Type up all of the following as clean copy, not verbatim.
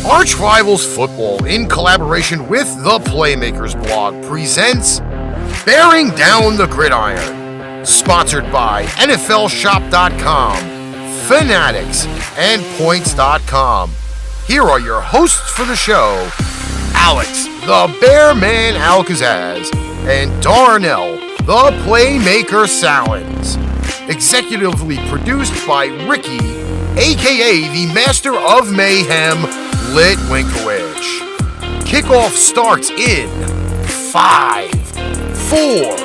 Arch Rivals Football, in collaboration with the Playmakers blog, presents Bearing Down the Gridiron, sponsored by NFLShop.com, Fanatics, and Points.com. Here are your hosts for the show, Alex, the Bearman Al-Kazzaz, and Darnell, the Playmaker Sallins. Executively produced by Ricky, a.k.a. the Master of Mayhem, Litwinkowich. Kickoff starts in 5, 4,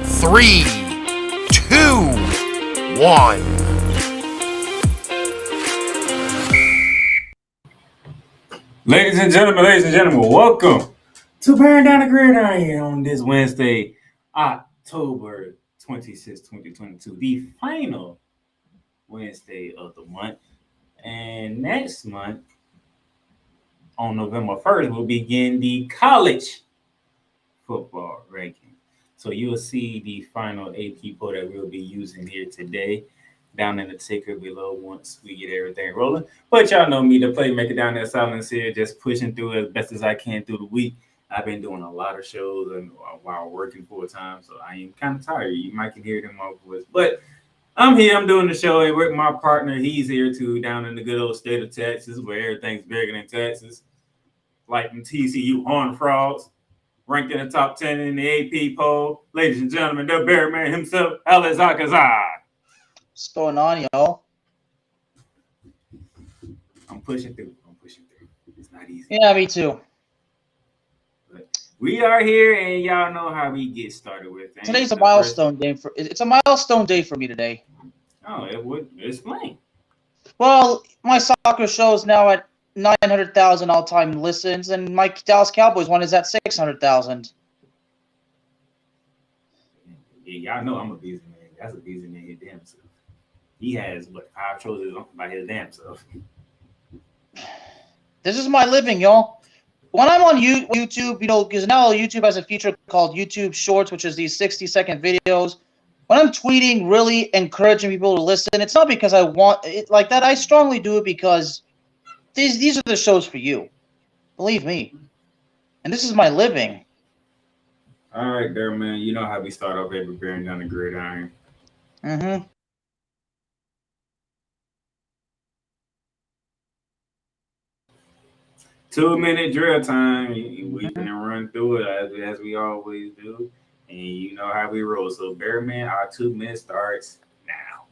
3, 2, 1. Ladies and gentlemen, welcome to Bearing Down the Gridiron on this Wednesday, October 26, 2022, the final Wednesday of the month. And next month, on November 1st, we'll begin the college football ranking. So you'll see the final AP poll that we'll be using here today down in the ticker below once we get everything rolling. But y'all know me, the Playmaker down there, Sallins here, just pushing through as best as I can through the week. I've been doing a lot of shows and while working full time, so I am kind of tired. You might can hear it in my voice, but I'm here. I'm doing the show and with my partner. He's here too, down in the good old state of Texas, where everything's bigger than Texas. Like the TCU Horned Frogs, ranked in the top 10 in the AP poll. Ladies and gentlemen, the Bearman himself, Al-Kazzaz. What's going on, y'all? I'm pushing through. It's not easy. Yeah, me too. We are here, and y'all know how we get started with things. Today's a milestone day for. It's a milestone day for me today. Oh, it would explain. Well, my soccer show is now at 900,000 all-time listens, and my Dallas Cowboys one is at 600,000. Yeah, y'all know I'm a busy man. That's a busy man his damn self. He has 5 shows by his damn self. This is my living, y'all. When I'm on YouTube, because now YouTube has a feature called YouTube Shorts, which is these 60-second videos. When I'm tweeting, really encouraging people to listen, it's not because I want it like that. I strongly do it because these are the shows for you. Believe me. And this is my living. All right, there, man. You know how we start off every Bearing Down the Gridiron. Mm-hmm. Two-minute drill time. We can run through it as we always do. And you know how we roll. So, Bearman, our 2 minutes starts now.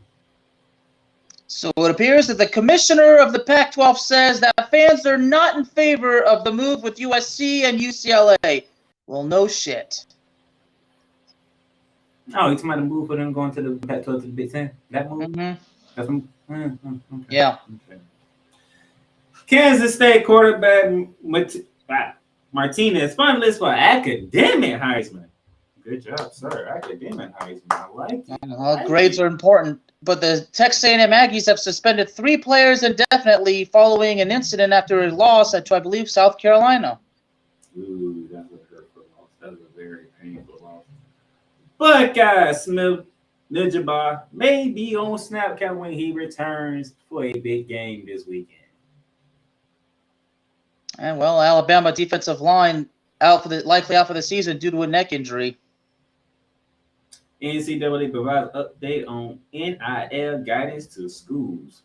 So it appears that the commissioner of the Pac-12 says that fans are not in favor of the move with USC and UCLA. Well, no shit. Oh, it's about to move for them going to the Pac-12 to the Big Ten? That move? Mm-hmm. That's okay. Yeah. Okay. Kansas State quarterback Martinez finalist for academic Heisman. Good job, sir. Academic Heisman. I like it. Grades are important, but the Texas A&M Aggies have suspended 3 players indefinitely following an incident after a loss to, I believe, South Carolina. Ooh, that's a hurtful loss. That's a very painful loss. But guys, Smith Nijaba may be on snap count when he returns for a big game this weekend. And well, Alabama defensive line likely out for the season due to a neck injury. NCAA provides update on NIL guidance to schools.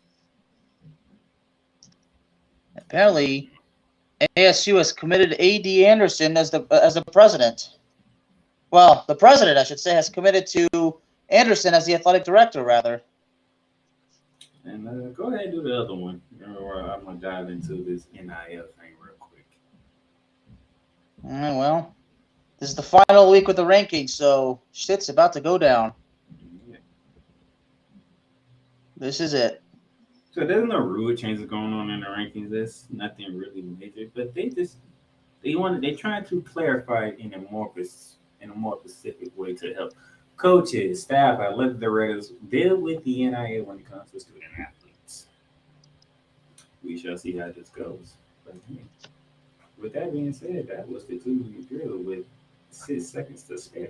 Apparently, ASU has committed A.D. Anderson as the president. Well, the president, I should say, has committed to Anderson as the athletic director, rather. And go ahead and do the other one. I'm going to dive into this NIL thing real quick. Well, this is the final week with the rankings, so shit's about to go down. Yeah. This is it. So there's no rule changes going on in the rankings. There's nothing really major, but they're trying to clarify it in a more specific way to help coaches, staff, athletic directors deal with the NIL when it comes to student athletes. We shall see how this goes. But with that being said, that was the 2-minute drill with 6 seconds to spare.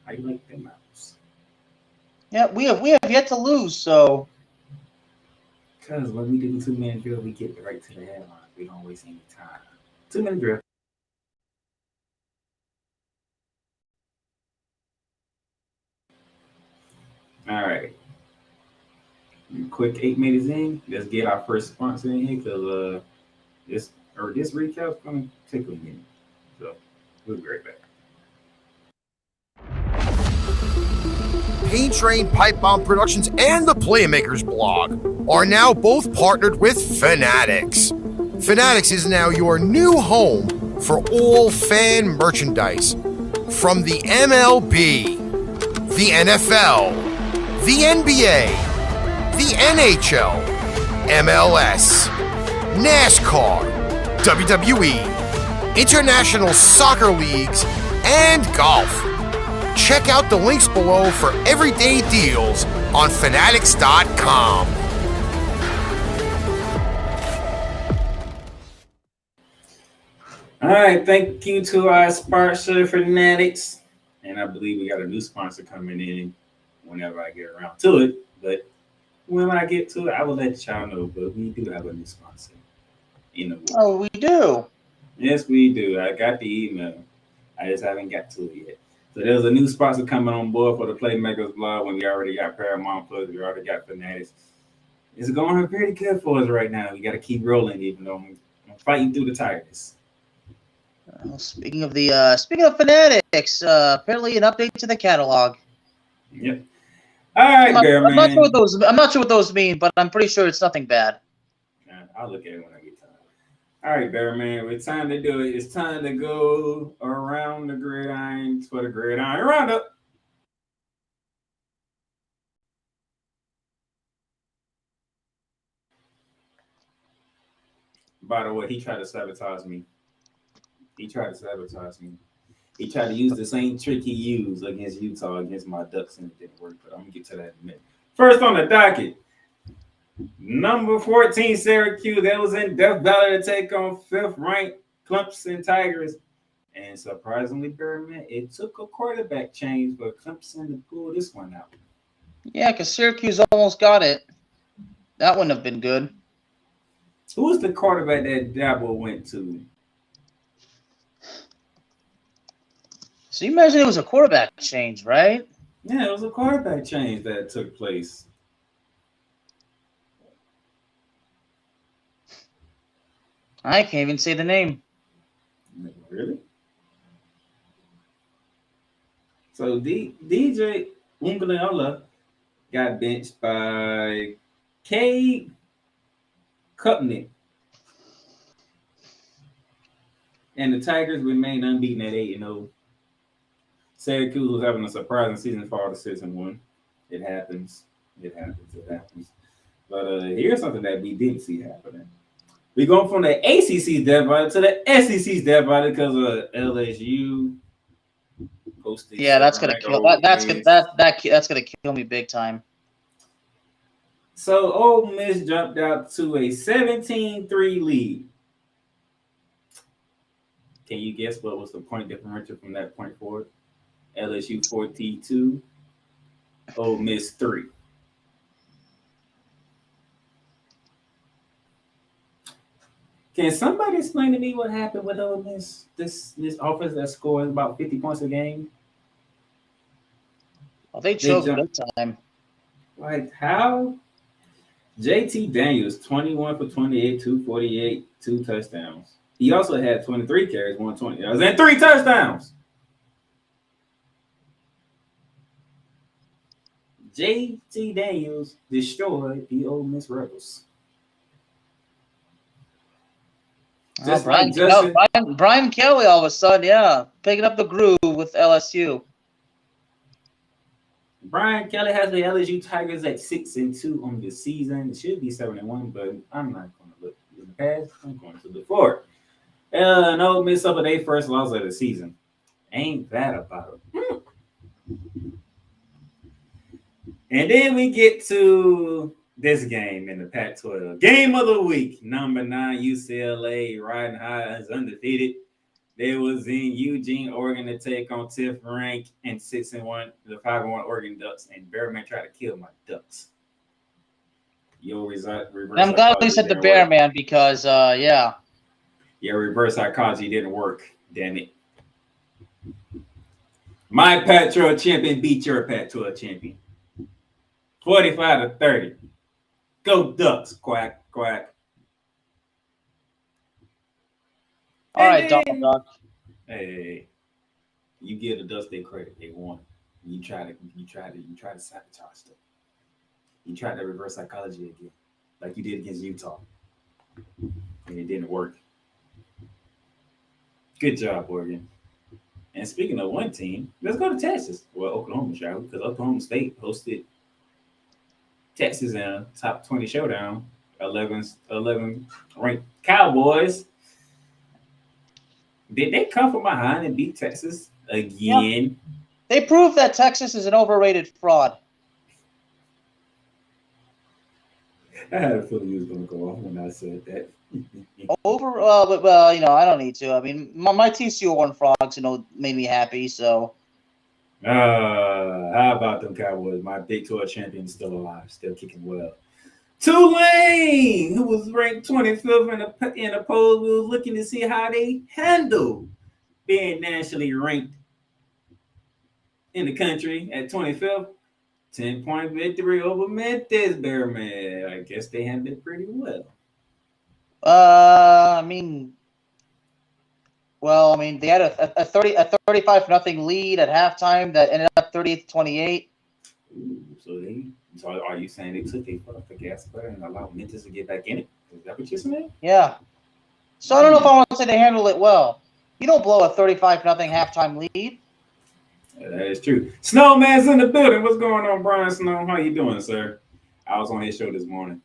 How you like them mouse? Yeah, we have yet to lose, so Because when we do the 2-minute drill, we get right to the headline. We don't waste any time. 2-minute drill. All right. Quick 8 minutes in. Let's get our first sponsor in here because this recap's gonna take a minute. So we'll be right back. Paint Train, Pipe Bomb Productions, and the Playmakers blog are now both partnered with Fanatics. Fanatics is now your new home for all fan merchandise. From the MLB, the NFL, the NBA, the NHL, MLS, NASCAR, WWE, international soccer leagues, and golf. Check out the links below for everyday deals on fanatics.com. All right, thank you to our sponsor, Fanatics. And I believe we got a new sponsor coming in whenever I get around to it. But when I get to it, I will let y'all know. But we do have a new sponsor. Oh, we do? Yes, we do. I got the email. I just haven't got to it yet. So there's a new sponsor coming on board for the Playmakers blog when we already got Paramount Plus, we already got Fanatics. It's going pretty good for us right now. We got to keep rolling, even though I'm fighting through the tiredness. Speaking of Fanatics, apparently an update to the catalog. Yep. All right, man. I'm not sure what those mean, but I'm pretty sure it's nothing bad. I'll look at it when I get time. All right, Bear Man, it's time to do it. It's time to go around the gridiron for the Gridiron Roundup. By the way, he tried to sabotage me. He tried to use the same trick he used against Utah, against my Ducks, and it didn't work. But I'm going to get to that in a minute. First on the docket, number 14, Syracuse. That was in Death Valley to take on 5th-ranked Clemson Tigers. And surprisingly, Birdman, it took a quarterback change for Clemson to pull this one out. Yeah, because Syracuse almost got it. That wouldn't have been good. Who was the quarterback that Dabo went to? So you imagine it was a quarterback change, right? Yeah, it was a quarterback change that took place. I can't even say the name. Really? So DJ Ungaliola got benched by Cade Cupnick. And the Tigers remain unbeaten at 8-0. Syracuse was having a surprising season for all the 6-1. It happens. But here's something that we didn't see happening. We're going from the ACC's Death Valley to the SEC's Death Valley because of LSU. Yeah, that's gonna kill. That's gonna kill me big time. So Ole Miss jumped out to a 17-3 lead. Can you guess what was the point differential from that point forward? LSU 42, Ole Miss 3. Can somebody explain to me what happened with Ole Miss? This offense that scores about 50 points a game. Well, they choked big time. Like how? JT Daniels 21 for 28, 248, 2 touchdowns. He also had 23 carries, 120 yards, and 3 touchdowns. JT Daniels destroyed the Ole Miss Rebels. Brian Kelly all of a sudden, picking up the groove with LSU. Brian Kelly has the LSU Tigers at 6-2 on the season. It should be 7-1, but I'm not going to look in the past. I'm going to look forward. No Miss up at their first loss of the season. Ain't that about it? And then we get to this game in the Pac-12. Game of the week. Number 9, UCLA, riding high, is undefeated. They was in Eugene, Oregon to take on 10th ranked and 6-1, the 5-1 Oregon Ducks. And Bearman tried to kill my Ducks. Your reverse. And I'm glad you said the bear, man, because yeah. Your reverse psychology didn't work. Damn it. My Pac-12 champion beat your Pac-12 champion. 45-30. Go Ducks, quack, quack. All right, Duck. Hey, you give the Ducks their credit. They won. You try to sabotage them. You tried to reverse psychology again, like you did against Utah, and it didn't work. Good job, Oregon. And speaking of one team, let's go to Texas. Well, Oklahoma, shall we? Because Oklahoma State hosted Texas in a top 20 showdown. 11 ranked Cowboys. Did they come from behind and beat Texas again? Yeah. They proved that Texas is an overrated fraud. I had a feeling you was going to go off when I said that. But I don't need to. I mean, my TCU Horned Frogs, made me happy. So, how about them Cowboys? My Big 12 champion still alive, still kicking well. Tulane, who was ranked 25th in a poll, we were looking to see how they handle being nationally ranked in the country at 25th. 10-point victory over Memphis Bearman. I guess they handled it pretty well. They had a 35-0 lead at halftime that ended up 30-28. So are you saying they took their foot off the gas pedal and allowed Memphis to get back in it? Is that what you're saying? Yeah. So I don't know if I want to say they handled it well. You don't blow a 35-0 halftime lead. Yeah, that is true. Snowman's in the building. What's going on, Brian Snow? How you doing, sir? I was on his show this morning.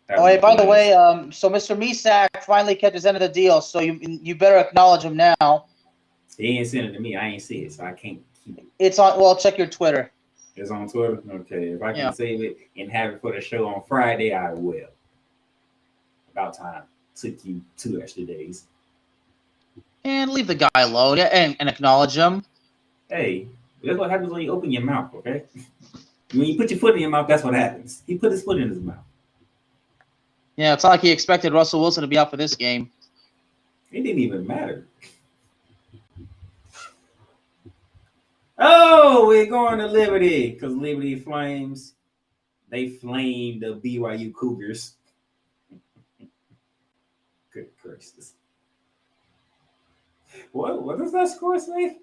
Hey, by the way, so Mr. Misak finally kept his end of the deal, so you better acknowledge him now. He ain't sent it to me. I ain't see it, so I can't keep it. It's on. Well, check your Twitter. It's on Twitter? Okay. If I can save it and have it for the show on Friday, I will. About time. Took you 2 extra days. And leave the guy alone and acknowledge him. Hey, that's what happens when you open your mouth, okay? When you put your foot in your mouth, that's what happens. He put his foot in his mouth. Yeah, it's not like he expected Russell Wilson to be out for this game. It didn't even matter. Oh, we're going to Liberty because Liberty Flames, they flamed the BYU Cougars. Good gracious. What does that score say?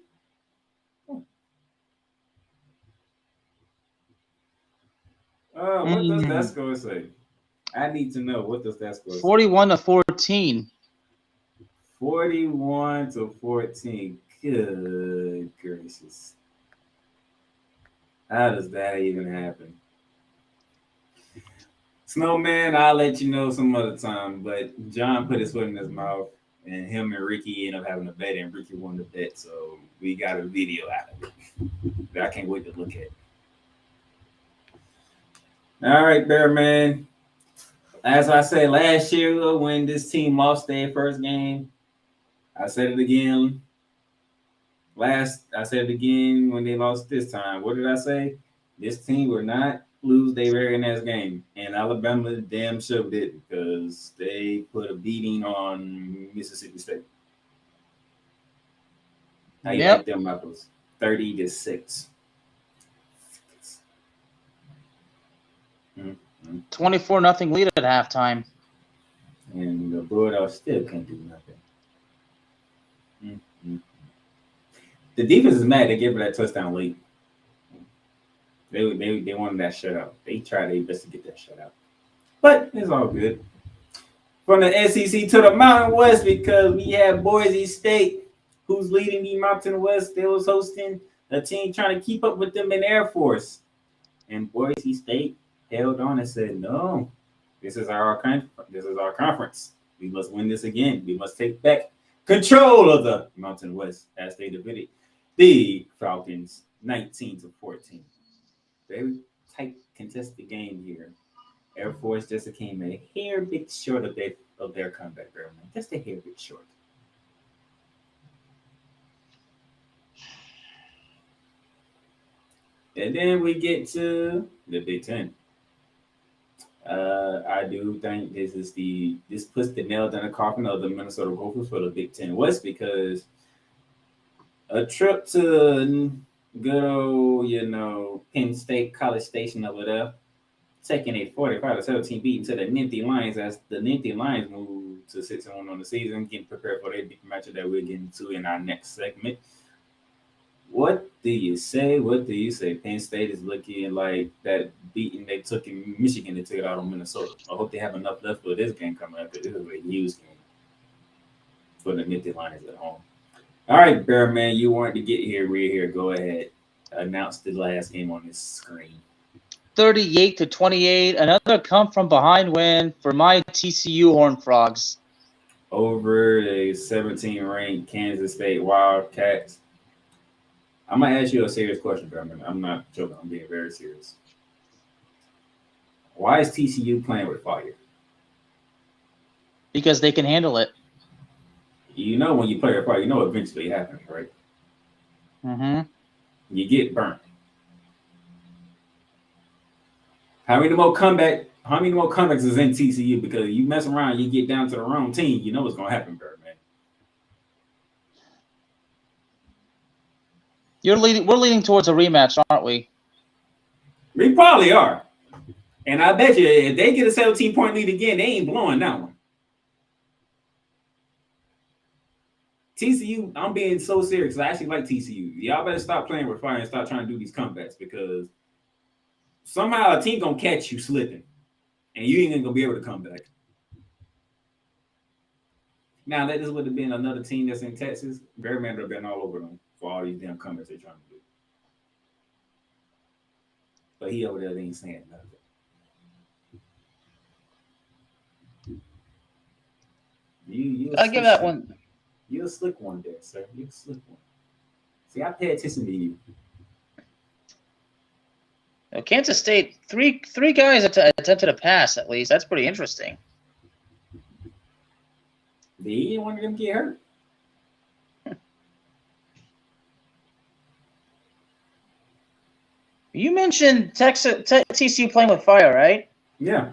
What does that score say? I need to know. What does that score say? 41-14. 41-14. Good gracious. How does that even happen? Snowman, I'll let you know some other time, but John put his foot in his mouth, and him and Ricky ended up having a bet, and Ricky won the bet, so we got a video out of it. I can't wait to look at it. All right, Bearman. As I said last year when this team lost their first game, I said it again. I said it again when they lost this time. What did I say? This team will not lose their very next game. And Alabama damn sure did because they put a beating on Mississippi State. How you like them apples? 30-6. 24-0 lead at halftime. And the Bulldogs still can't do nothing. The defense is mad. They gave her that touchdown late. They wanted that shutout. They tried their best to get that shutout. But it's all good. From the SEC to the Mountain West, because we have Boise State, who's leading the Mountain West. They was hosting a team trying to keep up with them in Air Force. And Boise State held on and said, no, this is our conference. We must win this again. We must take back control of the Mountain West as they defeated the Falcons 19-14. Very tight contested game here. Air Force just came a hair bit short of their comeback, just a hair bit short. And then we get to the Big Ten. I do think this puts the nail down the coffin of the Minnesota Gophers for the Big Ten West, because a trip to good old, Penn State, College Station over there, taking a 45-17 beating to the Nittany Lions as the Nittany Lions move to 6-1 on the season, getting prepared for their big matchup that we're getting to in our next segment. What do you say? Penn State is looking like that beating they took in Michigan. They took it out on Minnesota. I hope they have enough left for this game coming up, because this is a huge game for the Nittany Lions at home. All right, Bearman, you wanted to get here. We're here. Go ahead. Announce the last game on this screen. 38-28. Another come from behind win for my TCU Horned Frogs. Over the 17-ranked Kansas State Wildcats. I'm going to ask you a serious question, Bearman. I'm not joking. I'm being very serious. Why is TCU playing with fire? Because they can handle it. When you play with fire, eventually it happens, right? Mm-hmm. You get burnt. How many more comebacks is in TCU? Because you mess around, you get down to the wrong team, you know what's going to happen, Bearman. We're leading towards a rematch, aren't we? We probably are. And I bet you if they get a 17-point lead again, they ain't blowing that one. TCU, I'm being so serious. I actually like TCU. Y'all better stop playing with fire and start trying to do these comebacks, because somehow a team going to catch you slipping, and you ain't going to be able to come back. Now, that this would have been another team that's in Texas, Bearman would have been all over them for all these damn comebacks they're trying to do. But he over there ain't saying nothing. I'll give that one. You're a slick one there, sir. You're a slick one. See, I pay attention to you. Kansas State, three guys attempted a pass at least. That's pretty interesting. Did one of them get hurt? You mentioned TCU playing with fire, right? Yeah.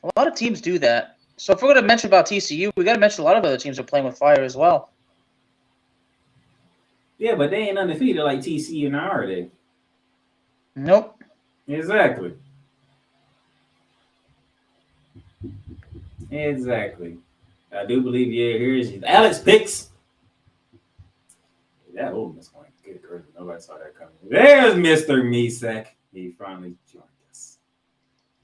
A lot of teams do that. So if we're going to mention about TCU, we got to mention a lot of other teams are playing with fire as well. Yeah, but they ain't undefeated like TCU now, are they? Nope. Exactly. I do believe, here's Alex Picks. That old Miss one. Good grief. Nobody saw that coming. There's Mr. Misak. He finally joined us.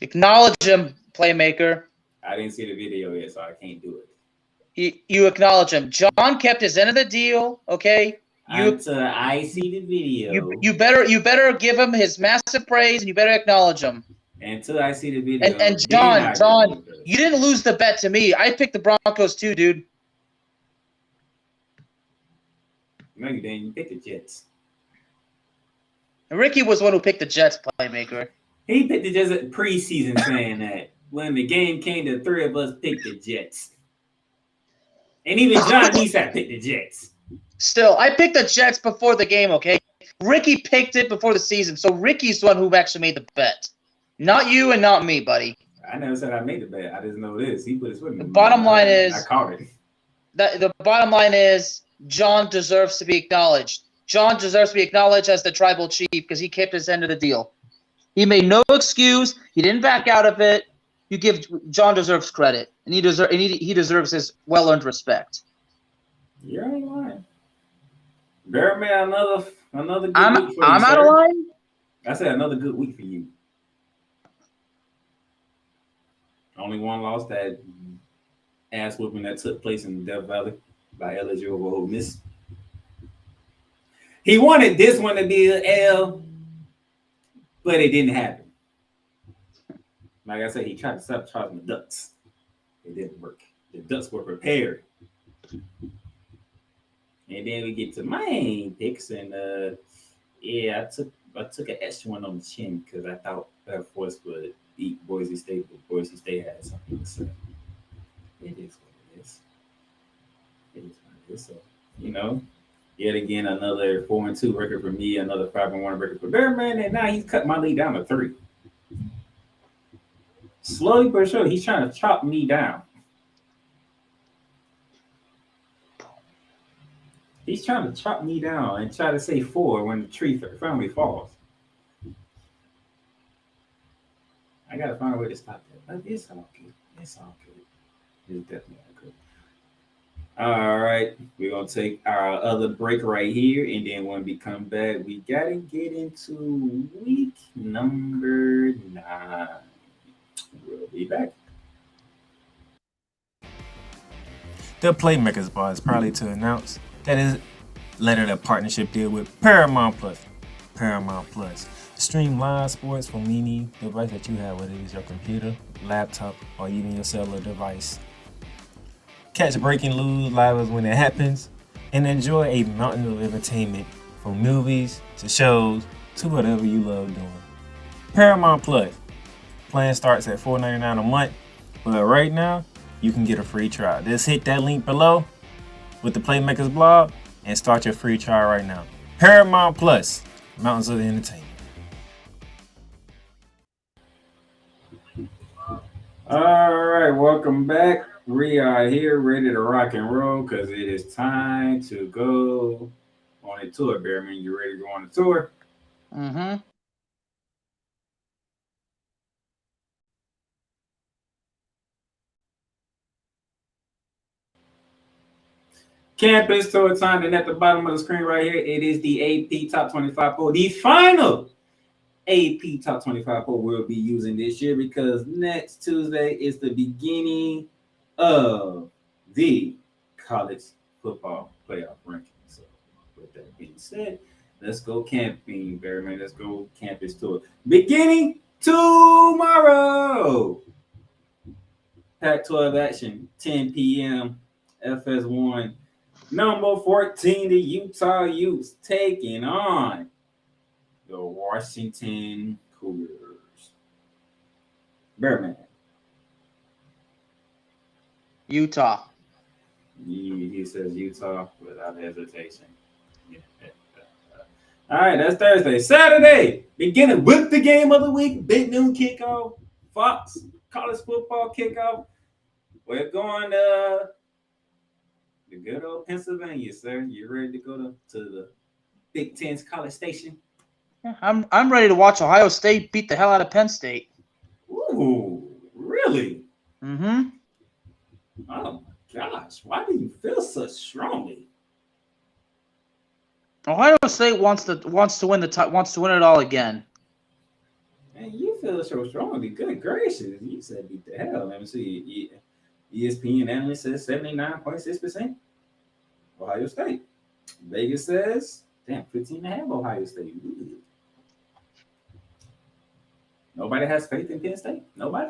Acknowledge him, Playmaker. I didn't see the video yet, so I can't do it. You acknowledge him. John kept his end of the deal, okay? Until I see the video. You better give him his massive praise, and you better acknowledge him. Until I see the video. And John, you didn't lose the bet to me. I picked the Broncos too, dude. No, you didn't. You picked the Jets. And Ricky was the one who picked the Jets, Playmaker. He picked the Jets at preseason, saying that when the game came, the three of us picked the Jets. And even John Nisat picked the Jets. Still, I picked the Jets before the game, okay? Ricky picked it before the season, so Ricky's the one who actually made the bet. Not you and not me, buddy. I never said I made the bet. I just know this. He put his foot in the bottom line is I caught it. The bottom line is John deserves to be acknowledged. John deserves to be acknowledged as the tribal chief because he kept his end of the deal. He made no excuse. He didn't back out of it. You give John deserves credit, and he deserves his well-earned respect. You ain't lying. Bearman, another good week for you, I'm out of line? I said another good week for you. Only one loss, that ass whooping that took place in Death Valley by LSU over Ole Miss. He wanted this one to be an L, but it didn't happen. Like I said, he tried to sabotage the Ducks. It didn't work. The Ducks were prepared. And then we get to my picks, and I took an extra one on the chin because I thought Air Force would beat Boise State, but Boise State had something to say. It is what it is. It is what it is. So, yet again, another 4-2 record for me, another 5-1 record for Bearman, and now he's cut my lead down to 3. Slowly but surely, he's trying to chop me down. He's trying to chop me down and try to say 4 when the tree finally falls. I gotta find a way to stop that. But it's all good. It's all good. It's definitely all good. All right, we're gonna take our other break right here, and then when we come back, we gotta get into week number 9. We'll be back. The Playmakers bar is proudly to announce that it lettered a partnership deal with Paramount Plus. Paramount Plus. Stream live sports from any device that you have, whether it is your computer, laptop, or even your cellular device. Catch breaking news live when it happens, and enjoy a mountain of entertainment from movies to shows to whatever you love doing. Paramount Plus. Plan starts at $4.99 a month, but right now you can get a free trial. Just hit that link below with the Playmakers blog and start your free trial right now. Paramount Plus, mountains of entertainment. All right, welcome back. We are here ready to rock and roll because it is time to go on a tour. Bearman, you ready to go on a tour? Mm-hmm. Campus tour time, and at the bottom of the screen right here, it is the AP Top 25 poll, the final AP Top 25 poll we'll be using this year because next Tuesday is the beginning of the college football playoff ranking. So, with that being said, let's go camping, Bearman. Let's go campus tour. Beginning tomorrow. Pac-12 action, 10 p.m. FS1. Number 14, the Utah Utes taking on the Washington Cougars. Bearman. Utah. He says Utah without hesitation. Yeah. All right, that's Thursday. Saturday, beginning with the game of the week, big noon kickoff, Fox college football kickoff. We're going to the good old Pennsylvania, sir. You ready to go to the Big Ten's College Station? Yeah, I'm ready to watch Ohio State beat the hell out of Penn State. Ooh, really? Mm-hmm. Oh my gosh! Why do you feel so strongly? Ohio State wants to win it all again. Man, you feel so strongly. Good gracious! You said beat the hell. Let me see. ESPN analyst says 79.6%. Ohio State. Vegas says, 15.5 Ohio State. Ooh. Nobody has faith in Penn State? Nobody?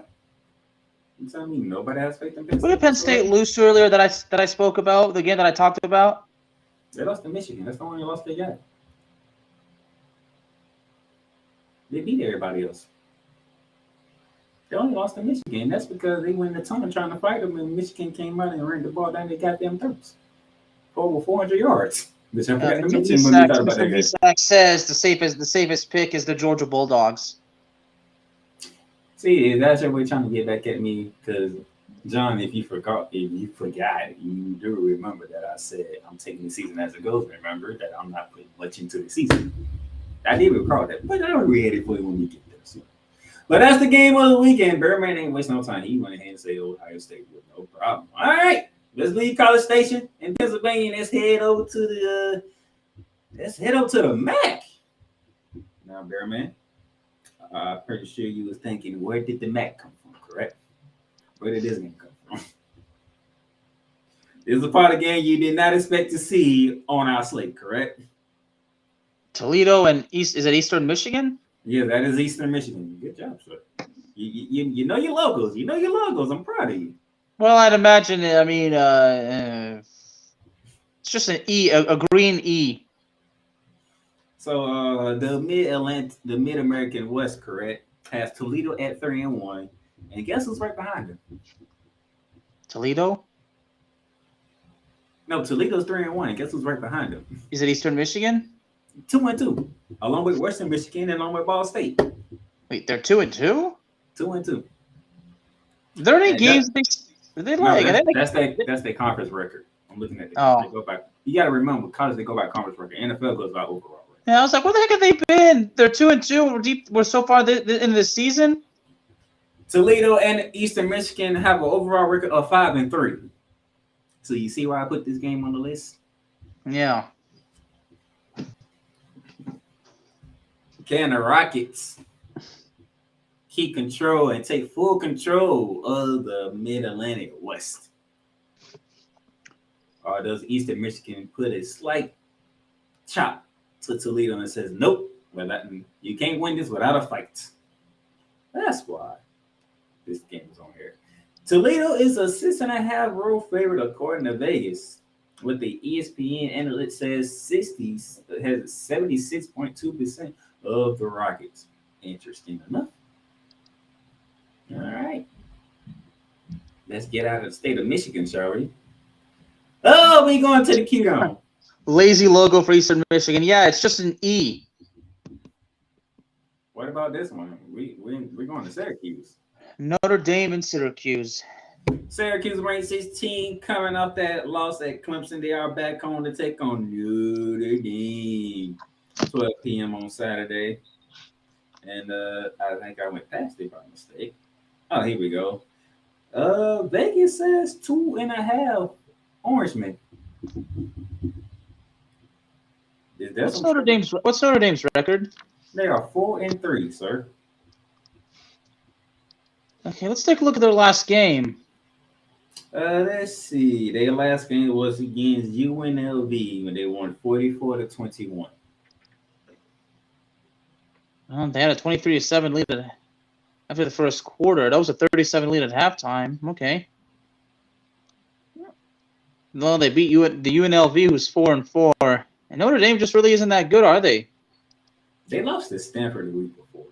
You telling me nobody has faith in Penn State? What did Penn State lose to earlier that I spoke about, the game that I talked about? They lost to Michigan. That's the only loss they got. They beat everybody else. They only lost to Michigan. That's because they went in the tunnel trying to fight them, and Michigan came out and ran the ball down their goddamn throats for over 400 yards. Which I forgot to mention when we talked about that game. Mr. says the safest pick is the Georgia Bulldogs. See, that's your way trying to get back at me because, John, if you forgot, you do remember that I said I'm taking the season as it goes. Remember that I'm not putting much into the season. I did recall that, but I'll read it for you when we get there. So. But that's the game of the weekend. Bearman ain't wasting no time. He went ahead and said Ohio State with no problem. All right, let's leave College Station in Pennsylvania. Let's head over to the MAC. Now, Bearman, I'm pretty sure you was thinking, where did the MAC come from? Correct? Where did this game come from? This is a part of the game you did not expect to see on our slate. Correct? Toledo and East. Is it Eastern Michigan? Yeah, that is Eastern Michigan. Good job, sir. You know your logos. You know your logos. I'm proud of you. Well, I'd imagine. I mean, it's just an E, a green E. So the Mid-American West, correct, has Toledo at 3-1, and guess who's right behind them? Toledo. No, Toledo's 3-1. Guess who's right behind them? Is it Eastern Michigan? 2-2, along with Western Michigan and along with Ball State. Wait, they're 2-2? 2-2. there any games they like? That's their conference record. I'm looking at it. Oh. They go back. You got to remember, college they go by conference record. NFL goes by overall record. Yeah, I was like, where the heck have they been? They're 2-2. We're so far in the season. Toledo and Eastern Michigan have an overall record of 5-3. So you see why I put this game on the list? Yeah. Can the Rockets keep control and take full control of the Mid-Atlantic West? Or does Eastern Michigan put a slight chop to Toledo and says, nope, you can't win this without a fight? That's why this game is on here. Toledo is a 6.5 road favorite according to Vegas, with the ESPN analyst says 76.2% of the Rockets. Interesting enough. All right. Let's get out of the state of Michigan, shall we? Oh, we going to the Q-Dome. Lazy logo for Eastern Michigan. Yeah, it's just an E. What about this one? We're going to Syracuse. Notre Dame and Syracuse. Syracuse ranked 16, coming off that loss at Clemson. They are back home to take on Notre Dame. 12 p.m. on Saturday. And I think I went past it by mistake. Oh, here we go. Vegas says 2.5 Orangemen. What's Notre Dame's record? They are 4-3, sir. Okay, let's take a look at their last game. Let's see. Their last game was against UNLV when they won 44-21. They had a 23-7 lead after the first quarter. That was a 37 lead at halftime. Okay. No, they beat the UNLV, who's 4-4. And Notre Dame just really isn't that good, are they? They lost to Stanford the week before.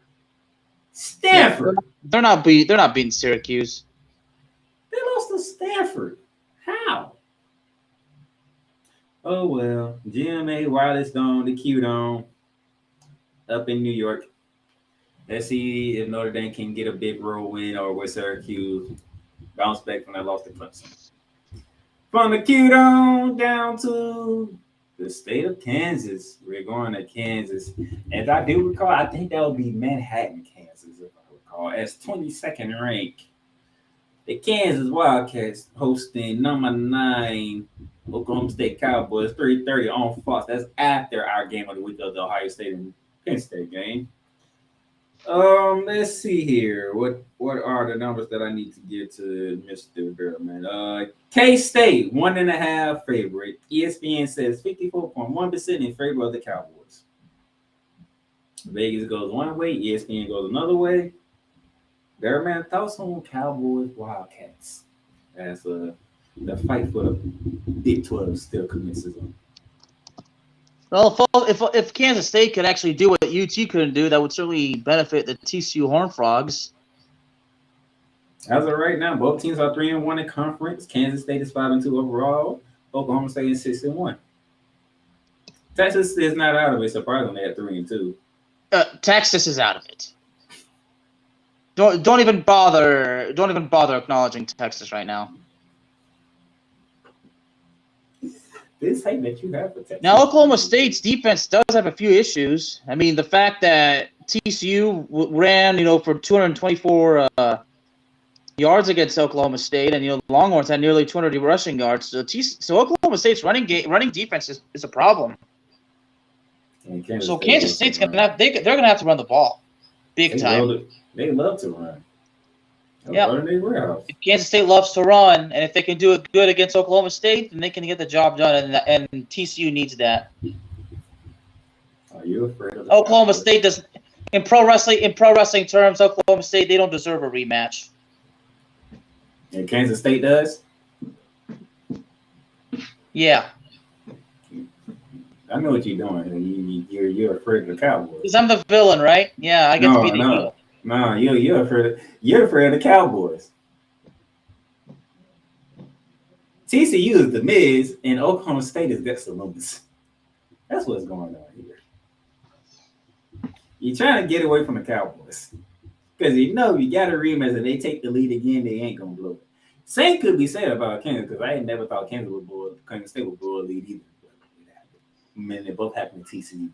Stanford. They're not beating Syracuse. They lost to Stanford. How? Oh well. GMA Wireless Dome, the Q Dome, up in New York. Let's see if Notre Dame can get a big road win or with Syracuse bounce back from that loss to Clemson. From the Q Dome down to the state of Kansas. We're going to Kansas. As I do recall, I think that would be Manhattan, Kansas, if I recall, as 22nd ranked. The Kansas Wildcats hosting number 9 Oklahoma State Cowboys, 3:30 on Fox. That's after our game of the week of the Ohio State and Penn State game. Let's see here. What are the numbers that I need to get to Mr. Bearman? K-State, 1.5 favorite. ESPN says 54.1% in favor of the Cowboys. Vegas goes one way, ESPN goes another way. Bearman, thoughts on Cowboys Wildcats as the fight for the Big 12 still commences on? Well, if Kansas State could actually do what UT couldn't do, that would certainly benefit the TCU Horned Frogs. As of right now, both teams are 3-1 in conference. Kansas State is 5-2 overall. Oklahoma State is 6-1. Texas is not out of it, surprisingly, at 3-2. Texas is out of it. Don't even bother acknowledging Texas right now. This hate that you have for Texas. Now, Oklahoma State's defense does have a few issues. I mean, the fact that TCU ran, for 224 yards against Oklahoma State, and Longhorns had nearly 200 rushing yards. So Oklahoma State's running defense is a problem. So Kansas State's they're gonna have to run the ball, big time. They love to run. Yeah. If Kansas State loves to run, and if they can do it good against Oklahoma State, then they can get the job done, and TCU needs that. Are you afraid of Oklahoma State does in pro wrestling terms, Oklahoma State, they don't deserve a rematch. And Kansas State does? Yeah. I know what you're doing. You're afraid of the Cowboys. Because I'm the villain, right? Yeah, I get to be the hero. No, you're afraid of the Cowboys. TCU is the Miz, and Oklahoma State is Dexter Loomis. That's what's going on here. You're trying to get away from the Cowboys. Because you got a rematch and they take the lead again, they ain't gonna blow it. Same could be said about Kansas because I ain't never thought Kansas State would blow a lead either. I mean, they both happened to TCU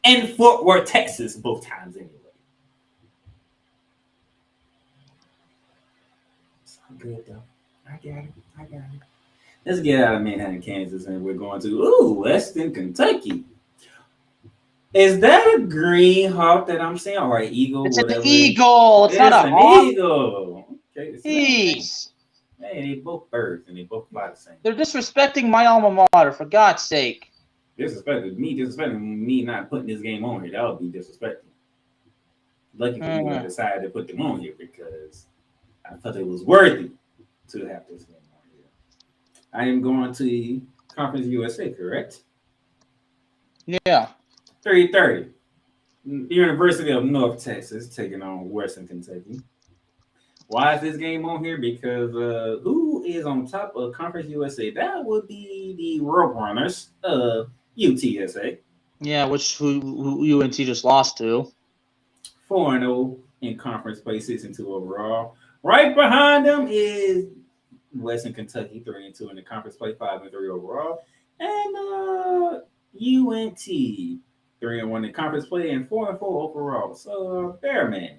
and Fort Worth, Texas, both times anyway. It's all good though. I got it. Let's get out of Manhattan, Kansas, and we're going to Western Kentucky. Is that a green hawk that I'm saying, or an eagle? It's an eagle. It's not a hawk. Eagle. Okay, Jeez. Hey, they both birds and they both fly the same. They're disrespecting my alma mater, for God's sake. Disrespecting me not putting this game on here. That would be disrespectful. Lucky for me, I decided to put them on here because I thought it was worthy to have this game on here. I am going to Conference USA, correct? Yeah. 3:30. University of North Texas taking on Western Kentucky. Why is this game on here? Because who is on top of Conference USA? That would be the Roadrunners, UTSA. Yeah, who UNT just lost to. 4-0 in conference play, 6-2 overall. Right behind them is Western Kentucky, 3-2 in the conference play, 5-3 overall. And UNT, 3-1 in conference play and 4-4 overall. So, Bearman,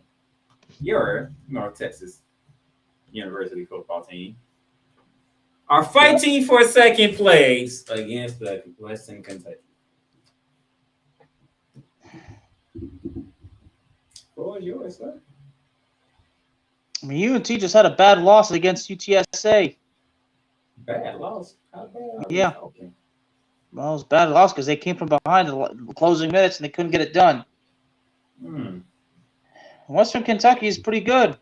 your North Texas University football team are fighting for second place against the Western Kentucky. What was yours, sir? I mean, UNT just had a bad loss against UTSA. Bad loss? How bad? Yeah. Okay. Well, it was a bad loss because they came from behind the closing minutes and they couldn't get it done. Western Kentucky is pretty good.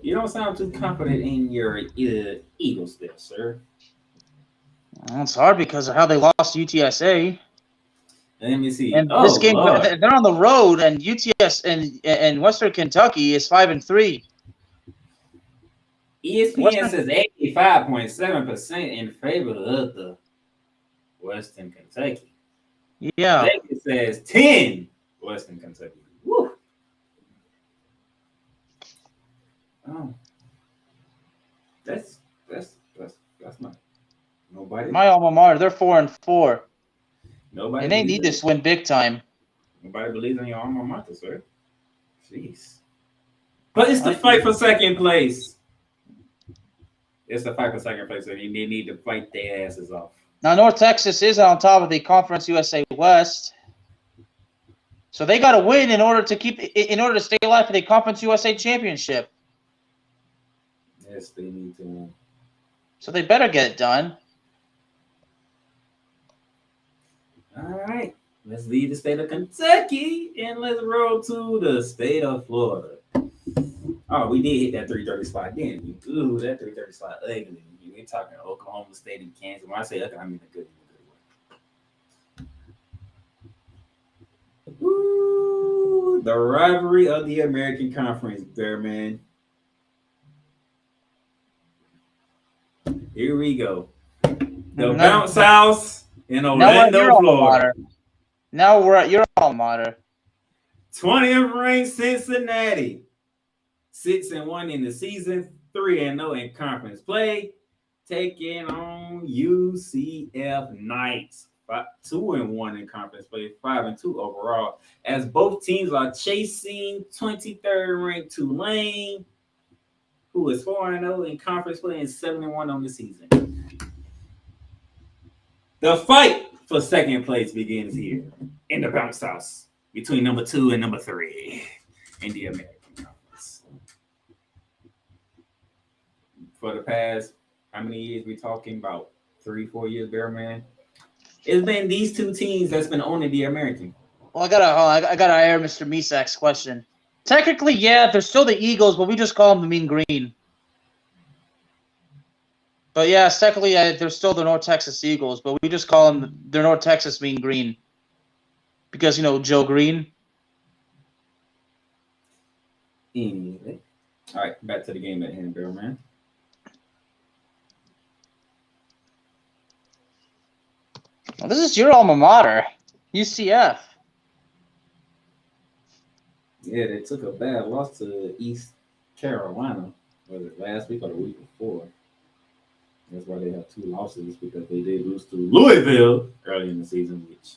You don't sound too confident in your Eagles there, sir. Well, it's hard because of how they lost to UTSA. Let me see. And this game, they're on the road, and UTS and Western Kentucky is 5-3. ESPN says 85.7% in favor of the Western Kentucky. Yeah. Vegas says 10 Western Kentucky. Woo. Oh, that's not nobody. My alma mater, they're 4-4. Nobody. And they need this win big time. Nobody believes in your alma mater, sir. Jeez. But it's the fight for second place. It's the fight for second place, so they need to fight their asses off. Now, North Texas is on top of the Conference USA West. So they got to win in order to stay alive for the Conference USA Championship. Yes, they need to win. So they better get it done. All right. Let's leave the state of Kentucky and let's roll to the state of Florida. Oh, we did hit that 3:30 spot, didn't we? Ooh, that 3:30 spot ugly. We're talking Oklahoma State and Kansas. When I say ugly, I mean a good way. Ooh, the rivalry of the American Conference there, man. Here we go. The bounce house in Orlando, Florida. Now we're at your alma mater. 20th ranked Cincinnati. 6-1 in the season, 3-0 in conference play. Taking on UCF Knights. 2-1 in conference play, 5-2 overall. As both teams are chasing 23rd ranked Tulane, who is 4-0 in conference play and 7-1 on the season. The fight for second place begins here in the bounce house between number 2 and number 3 in the American Conference. For the past, how many years we talking about? 3-4 years, Bearman? It's been these two teams that's been owning the American. Well, I gotta air Mr. Misak's question. Technically, yeah, they're still the Eagles, but we just call them the Mean Green. But yeah, technically, they're still the North Texas Eagles, but we just call them the North Texas Mean Green. Because, Joe Green. Anyway. All right, back to the game at hand, Bearman. Well, this is your alma mater, UCF. Yeah, they took a bad loss to East Carolina. Was it last week or the week before? That's why they have 2 losses because they did lose to Louisville early in the season, which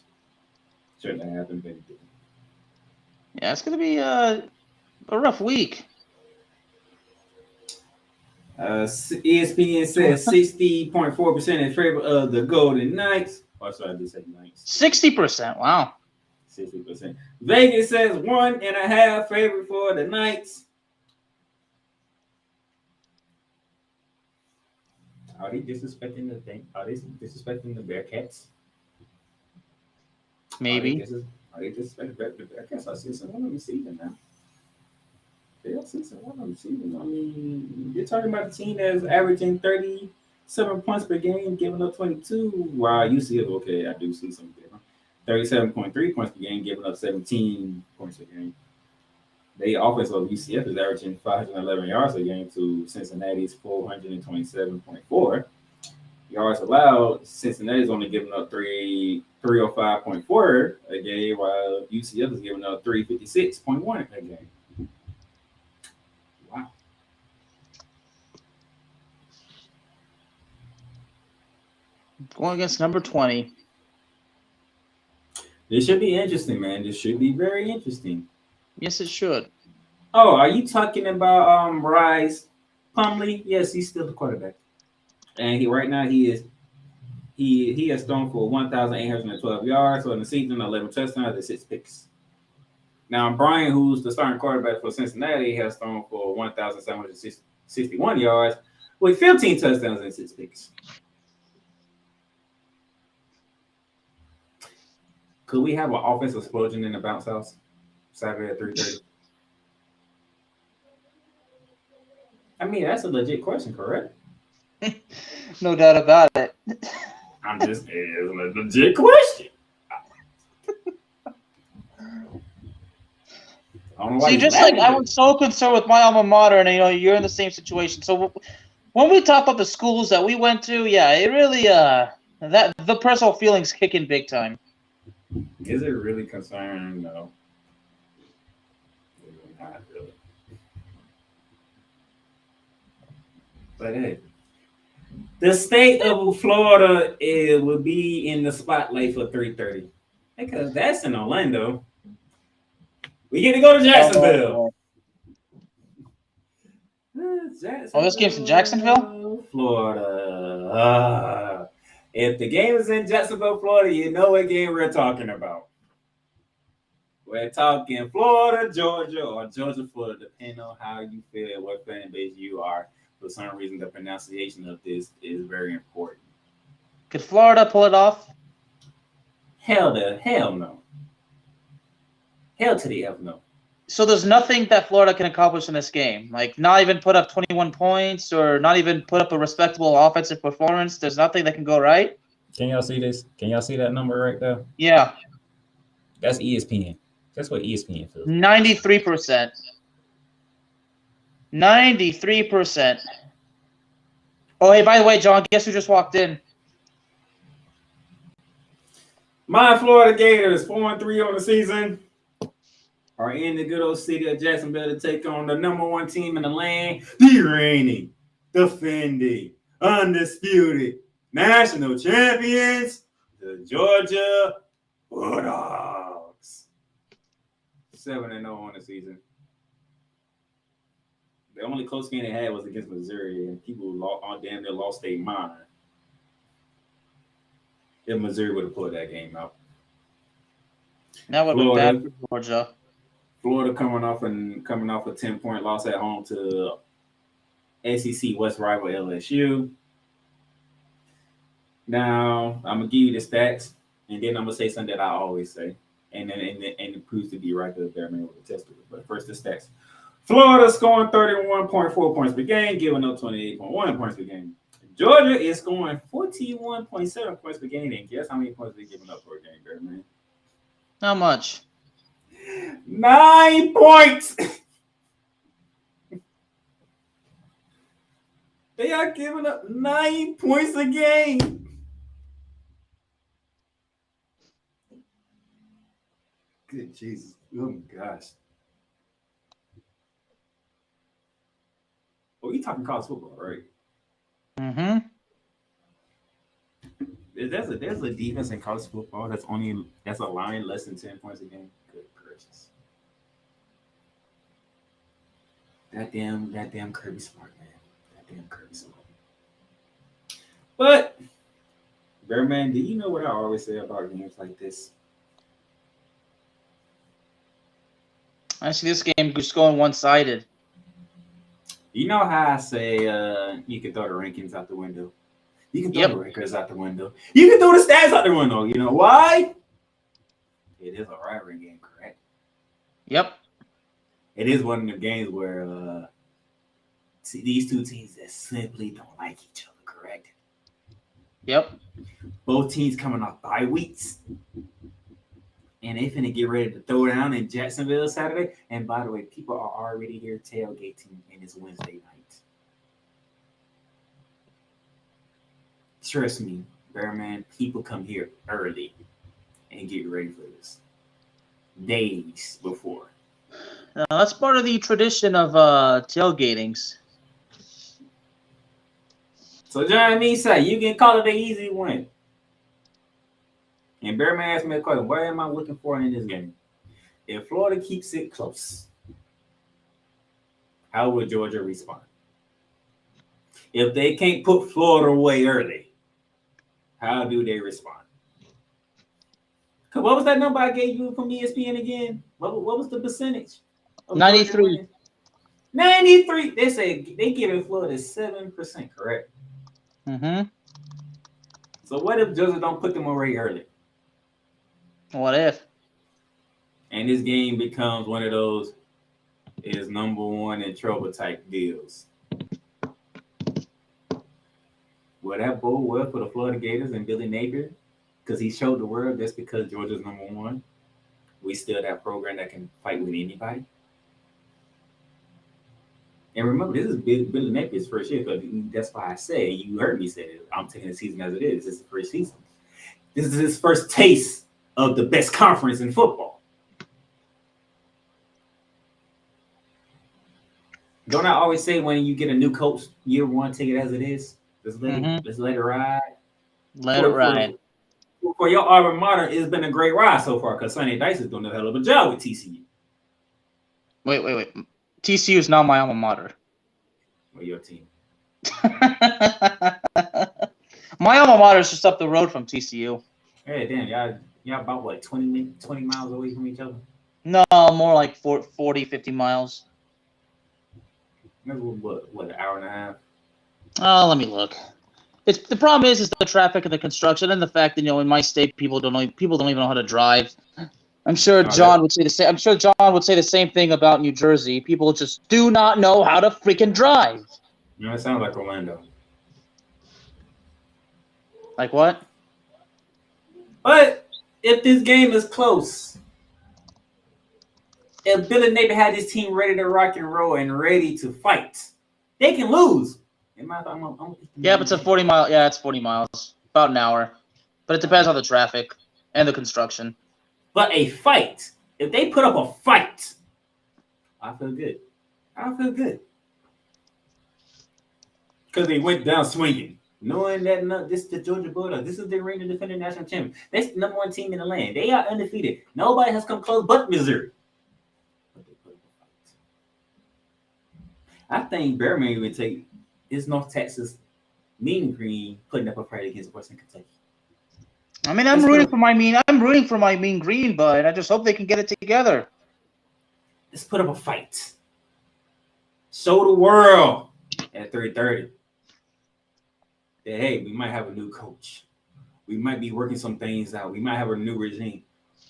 shouldn't have happened, but it did. Yeah, it's gonna be a rough week. ESPN says 60.4% in favor of the Golden Knights. Or sorry, I did say Knights. 60%. Wow. 60%. Vegas says 1.5 favorite for the Knights. Are they disrespecting the thing? Are they disrespecting the Bearcats? Maybe. Are they disrespecting the Bearcats? I see someone on the season now. They are 6-1 on the season. I mean, you're talking about a team that's averaging 37 points per game, giving up 22. While UCF, okay, I do see some different. 37.3 points per game, giving up 17 points per game. The offense of UCF is averaging 511 yards a game to Cincinnati's 427.4 yards allowed. Cincinnati's only giving up 305.4 a game, while UCF is giving up 356.1 a game. Wow. Going against number 20. This should be interesting, man. This should be very interesting. Yes, it should. Oh, are you talking about Bryce Plumlee? Yes, he's still the quarterback, and right now he has thrown for 1,812 yards on the season, 11 touchdowns, and 6 picks. Now Brian, who's the starting quarterback for Cincinnati, has thrown for 1,761 yards with 15 touchdowns and 6 picks. Could we have an offensive explosion in the bounce house Saturday at 3:30? I mean, that's a legit question, correct? No doubt about it. It's a legit question. See, just like I was so concerned with my alma mater, and you're in the same situation. So when we talk about the schools that we went to, yeah, it really that the personal feelings kick in big time. Is it really concerning? No. Not really. But hey, the state of Florida will be in the spotlight for 3:30 because that's in Orlando. We get to go to Jacksonville. Oh, this game's in Jacksonville? Florida. If the game is in Jacksonville, Florida, you know what game we're talking about. We're talking Florida, Georgia, or Georgia, Florida, depending on how you feel, what fan base you are. For some reason, the pronunciation of this is very important. Could Florida pull it off? Hell no. Hell to the F no. So there's nothing that Florida can accomplish in this game? Like not even put up 21 points or not even put up a respectable offensive performance? There's nothing that can go right? Can y'all see this? Can y'all see that number right there? Yeah. That's ESPN. That's what ESPN feels. 93%. 93%. Oh, hey, by the way, John, guess who just walked in? My Florida Gators, 4-3 on the season, are in the good old city of Jacksonville to take on the number 1 team in the land, the reigning, defending, undisputed national champions, the Georgia Bulldogs. 7-0 on the season. The only close game they had was against Missouri, and people damn near lost their mind if Missouri would have pulled that game out. That would have been bad for Georgia. Florida coming off a 10-point loss at home to SEC West rival LSU. Now I'm gonna give you the stats, and then I'm gonna say something that I always say, and it proves to be right because Darnell would attest to it. But first, the stats. Florida scoring 31.4 points per game, giving up 28.1 points per game. Georgia is scoring 41.7 points per game, and guess how many points they're giving up per game, man? How much? 9 points. They are giving up 9 points a game. Good Jesus. Oh, my gosh. we talking college football, right? Mm-hmm. There's a defense in college football that's allowing less than 10 points a game. Good gracious. That damn Kirby Smart, man. That damn Kirby Smart. But Bearman, do you know what I always say about games like this? I see this game just going one-sided. You know how I say you can throw the rankings out the window. You can throw the records out the window. You can throw the stats out the window. You know why? It is a rivalry game, correct? Yep. It is one of the games where these two teams that simply don't like each other, correct? Yep. Both teams coming off bye weeks. And they finna get ready to throw down in Jacksonville Saturday. And by the way, people are already here tailgating, and it's Wednesday night. Trust me, Bearman, people come here early and get ready for this. Days before. That's part of the tradition of tailgatings. So John Misa, you can call it an easy win. And Bearman asked me a question, what am I looking for in this game? If Florida keeps it close, how will Georgia respond? If they can't put Florida away early, how do they respond? What was that number I gave you from ESPN again? What was the percentage? 93. 93. They say they give it Florida 7%, correct? Mm-hmm. So what if Georgia don't put them away early? What if? And this game becomes one of those is number one in trouble type deals. Will that bode well for the Florida Gators and Billy Napier? Because he showed the world that's because Georgia's number one. We still that program that can fight with anybody. And remember, this is Billy Napier's first year, because that's why I say, you heard me say it, I'm taking the season as it is. This is the first season. This is his first taste of the best conference in football. Don't I always say when you get a new coach, year one, take it as it is? Let's let it ride. Let it ride. For your alma mater, it's been a great ride so far, because Sonny Dice is doing a hell of a job with TCU. Wait. TCU is not my alma mater. Or your team. My alma mater is just up the road from TCU. Hey, damn, y'all about what, 20 miles away from each other? No, more like 40, 50 miles. What, an hour and a half? Oh, let me look. It's the problem is the traffic and the construction and the fact that in my state people don't even know how to drive. I'm sure John would say the same. I'm sure John would say the same thing about New Jersey. People just do not know how to freaking drive. It sounds like Orlando. Like what? But if this game is close, if Billy Napier had his team ready to rock and roll and ready to fight, they can lose. Yeah, but it's 40 miles. Yeah, it's 40 miles. About an hour. But it depends on the traffic and the construction. But a fight, if they put up a fight, I feel good. Because they went down swinging, knowing that this is the Georgia Bulldogs. This is the reigning defending national champion. That's the number one team in the land. They are undefeated. Nobody has come close but Missouri. But they put up a fight. I think Bearman would take his North Texas Mean Green putting up a fight against Western Kentucky. I mean, I'm rooting for my Mean Green, but I just hope they can get it together. Let's put up a fight. Show the world at 3:30 that, hey, we might have a new coach. We might be working some things out. We might have a new regime.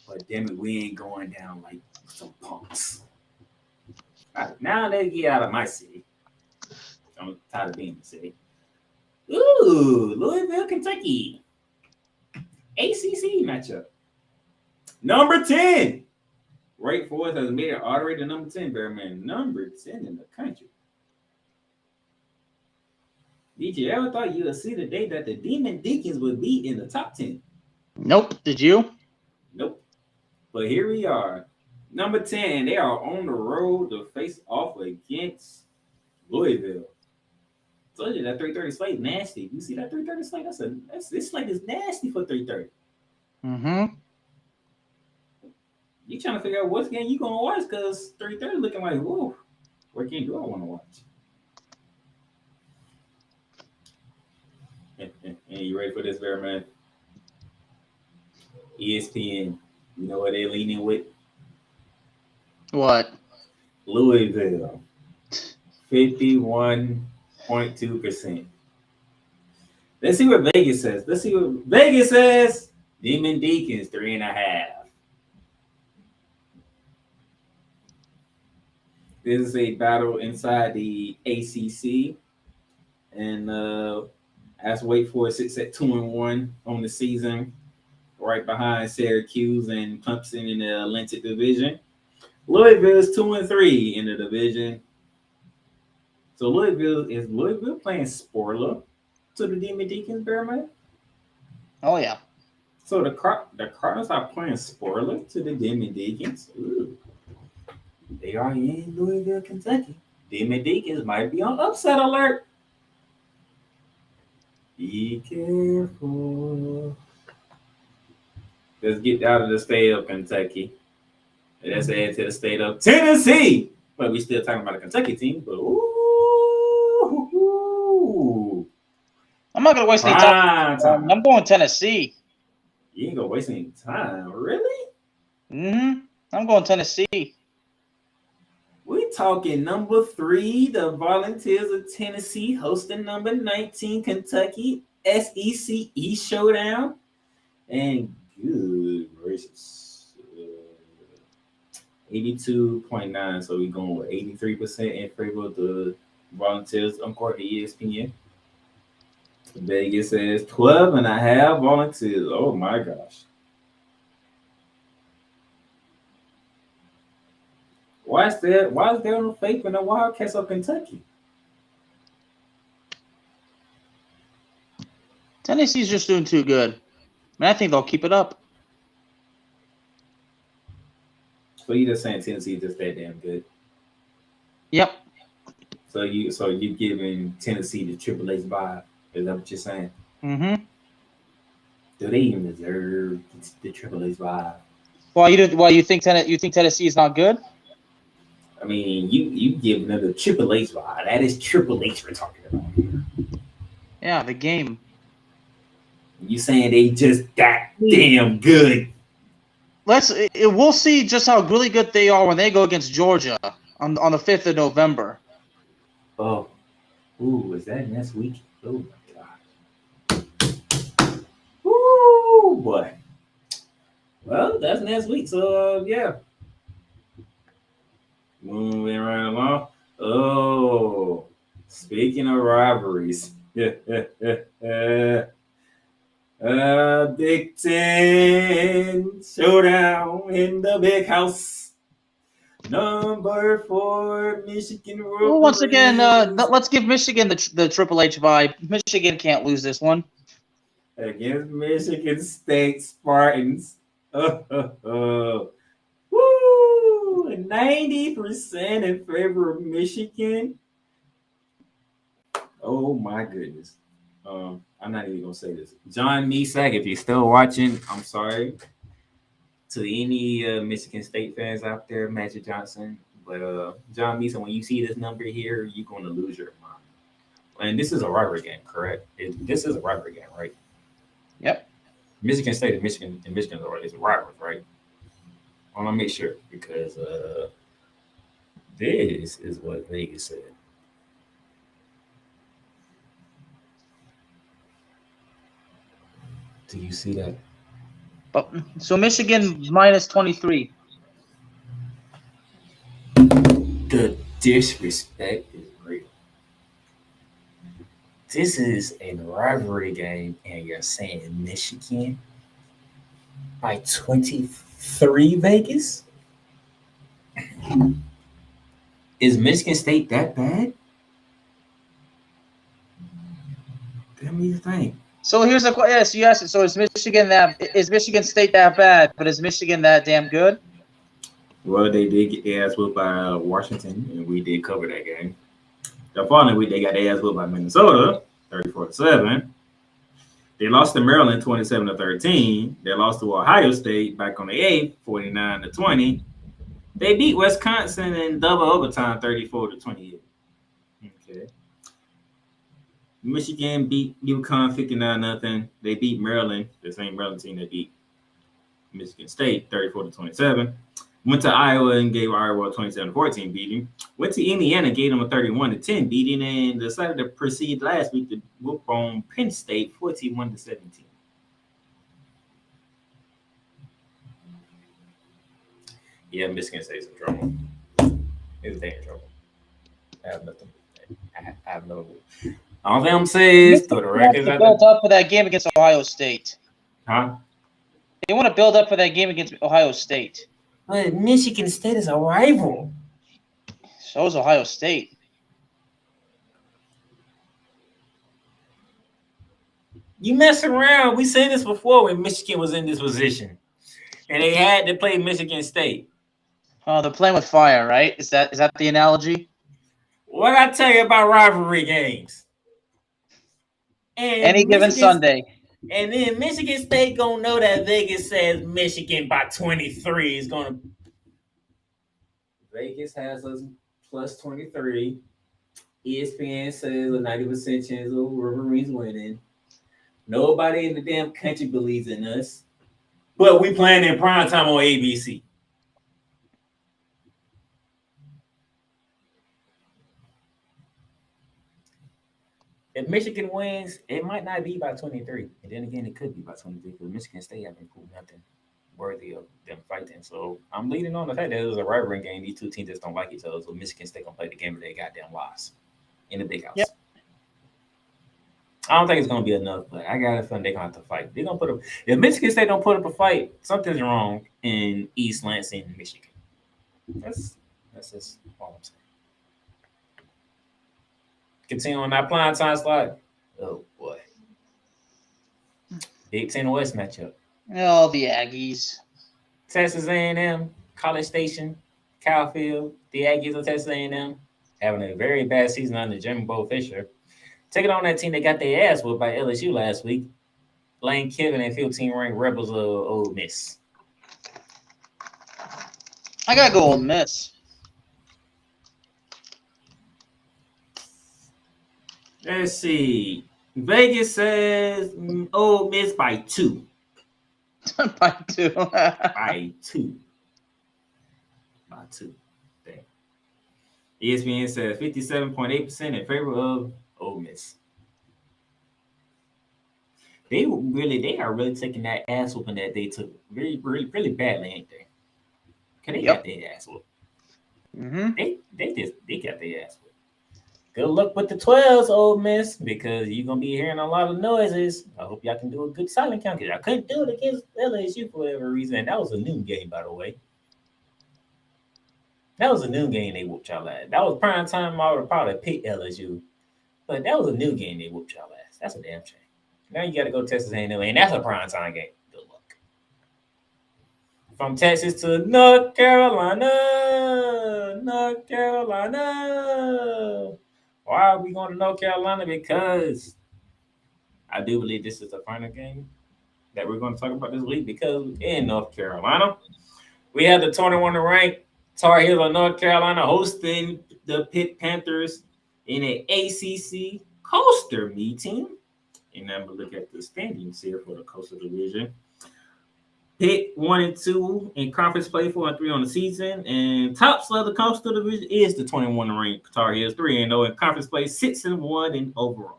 But damn it, we ain't going down like some punks. All right, now they get out of my city. I'm tired of being in the city. Ooh, Louisville, Kentucky. ACC matchup. Number 10. Wake Forest has made it all the way to number 10, Bearman. Number 10 in the country. Did you ever thought you would see the day that the Demon Deacons would be in the top 10? Nope. Did you? Nope. But here we are. Number 10. They are on the road to face off against Louisville. told you that 330 slate nasty. You see that 330 slate? This slate is nasty for 330. Mm-hmm. You trying to figure out what game you gonna watch because 330 looking like, whoa, what game do I want to watch? And you ready for this, Bear Man? ESPN. You know what they're leaning with? What? Louisville. 51.2%. Let's see what Vegas says. Demon Deacons 3.5. This is a battle inside the ACC, and as Wake Forest sits at 2-1 on the season, right behind Syracuse and Clemson in the Atlantic Division. Louisville is 2-3 in the division. So Louisville playing spoiler to the Demon Deacons, Bearman? Oh yeah. So the Cardinals are playing spoiler to the Demon Deacons. Ooh. They are in Louisville, Kentucky. Demon Deacons might be on upset alert. Be careful. Let's get out of the state of Kentucky. Let's head to the state of Tennessee. But we still talking about a Kentucky team. But ooh. I'm not gonna waste any time. I'm going Tennessee. You ain't gonna waste any time, really? Mm-hmm. I'm going Tennessee. We're talking number 3, the Volunteers of Tennessee, hosting number 19, Kentucky, SEC East Showdown. And good gracious, 82.9. So we're going with 83% in favor of the Volunteers. I'm according to ESPN. Vegas says 12.5 Volunteers. Oh my gosh. Why is there no faith in the Wildcats of Kentucky? Tennessee's just doing too good. I think they'll keep it up. So you just saying Tennessee is just that damn good? Yep. So you giving Tennessee the Triple H vibe? Is that what you're saying? Mm-hmm. Do they even deserve the Triple H vibe? Why you think Tennessee is not good? I mean, you give them the Triple H vibe. That is Triple H we're talking about here. Yeah, the game. You saying they just that damn good? We'll see just how really good they are when they go against Georgia on the 5th of November. Oh, ooh, is that next week? Oh my god. Ooh, boy. Well, that's next week. So yeah. Moving right along. Oh, speaking of rivalries. Big Ten showdown in the big house. Number 4, Michigan. Well, once again, let's give Michigan the Triple H vibe. Michigan can't lose this one. Against Michigan State Spartans. Woo! 90% in favor of Michigan. Oh my goodness. I'm not even gonna say this. John Mesack, if you're still watching, I'm sorry. To any Michigan State fans out there, Magic Johnson. But John Mesack, when you see this number here, you're gonna lose your mind. And this is a rivalry game, correct? This is a rivalry game, right? Yep. Michigan State and Michigan is a rivalry, right? I want to make sure because this is what Vegas said. Do you see that? So Michigan minus 23. The disrespect is real. This is a rivalry game, and you're saying Michigan by 23, Vegas? Is Michigan State that bad? Let me think. So here's the question. Yes, you asked it. So is Michigan State that bad? But is Michigan that damn good? Well, they did get their ass whooped by Washington, and we did cover that game. The following week, they got their ass whooped by Minnesota, 34-7. They lost to Maryland, 27-13. They lost to Ohio State back on the 8th, 49-20. They beat Wisconsin in double overtime, 34-28. Okay. Michigan beat UConn 59-0. They beat Maryland, the same Maryland team that beat Michigan State 34-27. Went to Iowa and gave Iowa a 27-14 beating. Went to Indiana, gave them a 31-10 beating, and decided to proceed last week to whoop on Penn State 41-17. Yeah, Michigan State's in trouble. It's in trouble. I have nothing. I have no. All I'm saying is, throw the records out build up for that game against Ohio State. Huh? They want to build up for that game against Ohio State. But Michigan State is a rival. So is Ohio State. You mess around. We said this before when Michigan was in this position, and they had to play Michigan State. Oh, they're playing with fire, right? Is that the analogy? What I tell you about rivalry games? And Any given Sunday. And then Michigan State gonna know that Vegas says Michigan by 23 is gonna. Vegas has us plus 23. ESPN says a 90% chance of Wolverines winning. Nobody in the damn country believes in us, but we playing in prime time on ABC. If Michigan wins, it might not be by 23. And then again, it could be by 23 because Michigan State haven't proved nothing worthy of them fighting. So I'm leading on the fact that it was a rivalry game. These two teams just don't like each other. So Michigan State going to play the game of their goddamn lives in the big house. Yep. I don't think it's going to be enough, but I got a feeling they're going to have to fight. They're going to put up. If Michigan State don't put up a fight, something's wrong in East Lansing, Michigan. That's just all I'm saying. Continue on that prime time slot. Oh boy, Big Ten West matchup. Oh, the Aggies. Texas A&M, College Station, Calfield. The Aggies of Texas A&M having a very bad season under Jimbo Fisher. Taking on that team that got their ass whooped by LSU last week. Lane Kiffin and 15th-ranked Rebels of Ole Miss. I gotta go Ole Miss. Let's see. Vegas says Ole Miss by 2. By 2. By 2. By 2. Damn. ESPN says 57.8% in favor of Ole Miss. They are really taking that ass whooping that they took really badly, ain't they? Cause they got their ass whooped. Mm-hmm. They got their ass whooped. Good luck with the 12s, Ole Miss, because you're going to be hearing a lot of noises. I hope y'all can do a good silent count, because I couldn't do it against LSU for whatever reason. And that was a noon game, by the way. That was a noon game they whooped y'all ass. That was prime time. I would probably pick LSU. But that was a noon game they whooped y'all ass. That's a damn shame. Now you got to go Texas A&M, and that's a prime time game. Good luck. From Texas to North Carolina. Why are we going to North Carolina? Because I do believe this is the final game that we're going to talk about this week, because in North Carolina, we have the 21st-ranked Tar Heels of North Carolina hosting the Pitt Panthers in an ACC Coastal meeting. And I'm going to look at the standings here for the Coastal Division. Pitt 1-2 in conference play, 4-3 on the season, and tops of the Coastal Division is the 21st-ranked Tar Heels, 3-0 in conference play, 6-1 in overall.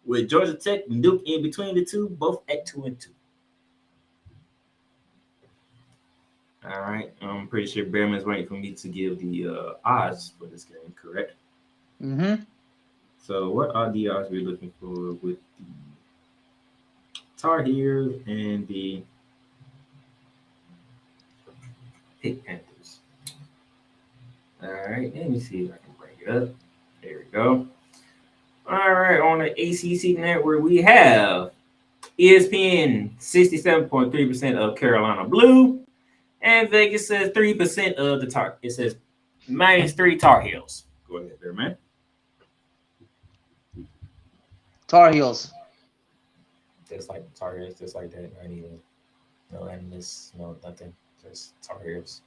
With Georgia Tech and Duke in between the two, both at 2-2. All right, I'm pretty sure Bearman's waiting for me to give the odds for this game, correct? Mm-hmm. So, what are the odds we're looking for with the Tar Heels and the Pitt Panthers? All right, let me see if I can bring it up. There we go. All right, on the ACC network, we have ESPN 67.3% of Carolina Blue, and Vegas says 3% of the Tar. It says -3 Tar Heels. Go ahead there, man. Tar Heels. Just like Tar Heels, just like that. Not even no animus, no nothing. Just Tar Heels.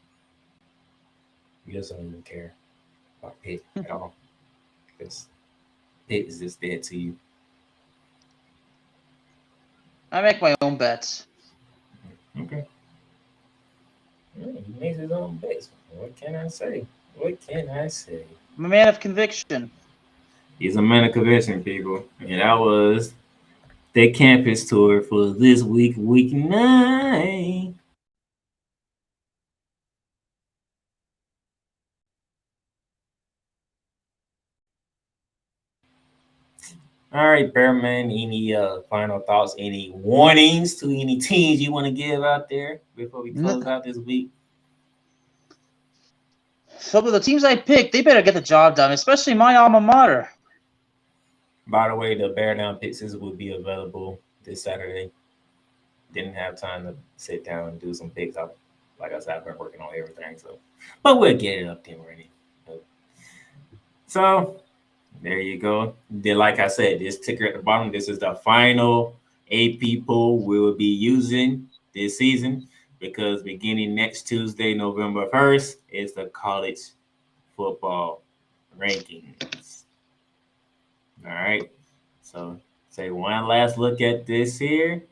You just don't even care about Pitt at all. Because Pitt is just dead to you. I make my own bets. Okay. Yeah, he makes his own bets. What can I say? What can I say? I'm a man of conviction. He's a man of conviction, people. And that was the campus tour for this week, week 9. All right, Bearman, any final thoughts, any warnings to any teams you want to give out there before we close out this week? Some of the teams I picked, they better get the job done, especially my alma mater. By the way, the Bear Down Pixels will be available this Saturday. Didn't have time to sit down and do some picks. Like I said, I've been working on everything, but we'll get it up there ready. So there you go. Then, like I said, this ticker at the bottom, this is the final AP poll we will be using this season because beginning next Tuesday, November 1st, is the college football rankings. All right. So say one last look at this here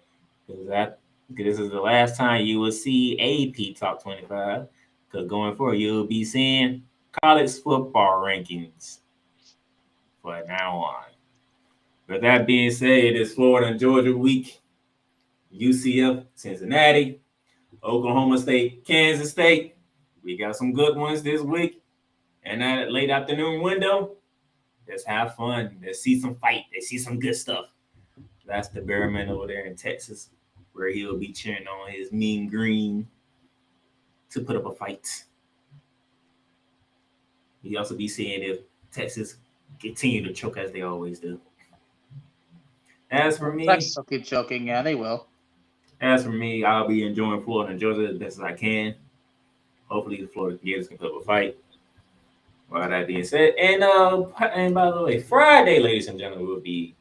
because this is the last time you will see AP Top 25 because going forward, you'll be seeing college football rankings. But now on. With that being said, it is Florida and Georgia week. UCF, Cincinnati, Oklahoma State, Kansas State. We got some good ones this week. And that late afternoon window, let's have fun. Let's see some fight. Let's see some good stuff. That's the Bearman over there in Texas, where he'll be cheering on his mean green to put up a fight. He'll also be seeing if Texas continue to choke as they always do. As for me, Texas will keep choking. Yeah, they will. As for me, I'll be enjoying Florida and Georgia as best as I can. Hopefully, the Florida Gators can put up a fight. Well, that being said, and by the way, Friday, ladies and gentlemen, will be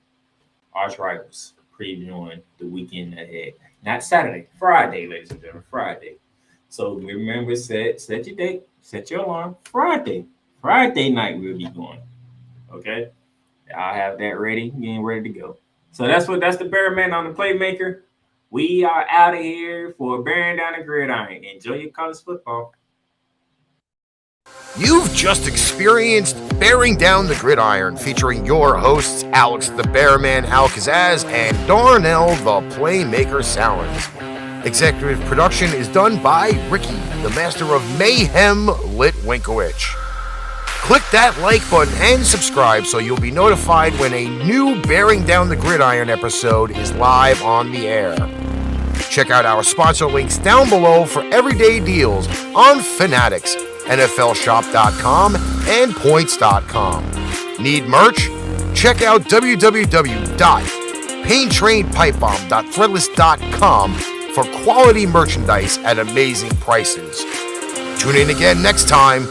arch rivals previewing the weekend ahead. Not Saturday, Friday, ladies and gentlemen, Friday. So remember, set your date, set your alarm. Friday night we'll be going. Okay, I'll have that ready, getting ready to go. So that's the Bearman on the Playmaker. We are out of here for bearing down the gridiron. Enjoy your college football. You've just experienced Bearing Down the Gridiron, featuring your hosts Alex the Bearman Al-Kazzaz and Darnell the Playmaker Sallins. Executive production is done by Ricky, the master of Mayhem Litwinkowich. Click that like button and subscribe so you'll be notified when a new Bearing Down the Gridiron episode is live on the air. Check out our sponsor links down below for everyday deals on Fanatics, NFLshop.com, and Points.com. Need merch? Check out www.paintrainpipebomb.threadless.com for quality merchandise at amazing prices. Tune in again next time